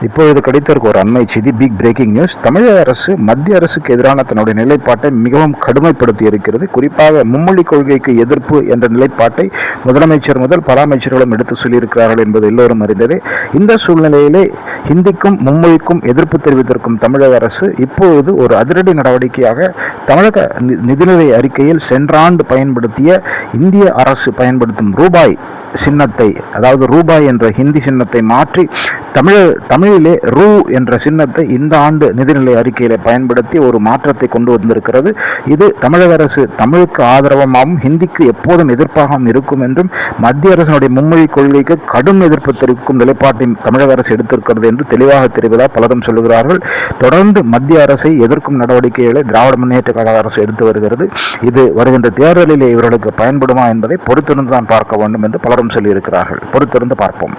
இப்பொழுது கிடைத்திருக்க ஒரு அண்மை செய்தி, பிக் பிரேக்கிங் நியூஸ். தமிழக அரசு மத்திய அரசுக்கு எதிரான தன்னுடைய நிலைப்பாட்டை மிகவும் கடுமைப்படுத்தி இருக்கிறது. குறிப்பாக மும்மொழி கொள்கைக்கு எதிர்ப்பு என்ற நிலைப்பாட்டை முதலமைச்சர் முதல் பல அமைச்சர்களும் எடுத்து சொல்லியிருக்கிறார்கள் என்பது எல்லோரும் அறிந்ததே. இந்த சூழ்நிலையிலே ஹிந்திக்கும் மும்மொழிக்கும் எதிர்ப்பு தெரிவித்திருக்கும் தமிழக அரசு இப்பொழுது ஒரு அதிரடி நடவடிக்கையாக தமிழக நிதிநிலை அறிக்கையில் சென்ற ஆண்டு பயன்படுத்திய இந்திய அரசு பயன்படுத்தும் ரூபாய் சின்னத்தை, அதாவது ரூபாய் என்ற ஹிந்தி சின்னத்தை மாற்றி தமிழிலே ரூ என்ற சின்னத்தை இந்த ஆண்டு நிதிநிலை அறிக்கையில பயன்படுத்தி ஒரு மாற்றத்தை கொண்டு வந்திருக்கிறது. இது தமிழக அரசு தமிழுக்கு ஆதரவாகவும் ஹிந்திக்கு எப்போதும் எதிர்ப்பாகவும் இருக்கும் என்றும் மத்திய அரசினுடைய மும்மொழி கொள்கைக்கு கடும் எதிர்ப்பு தெரிவிக்கும் நிலைப்பாட்டை தமிழக அரசு எடுத்திருக்கிறது என்று தெளிவாக தெரிவதாக பலரும் சொல்லுகிறார்கள். தொடர்ந்து மத்திய அரசை எதிர்க்கும் நடவடிக்கைகளை திராவிட முன்னேற்ற கழக அரசு எடுத்து வருகிறது. இது வருகின்ற தேர்தலிலே இவர்களுக்கு பயன்படுமா என்பதை பொறுத்திருந்து தான் பார்க்க வேண்டும் என்று பலரும் சொல்லியிருக்கிறார்கள். பொறுத்திருந்து பார்ப்போம்.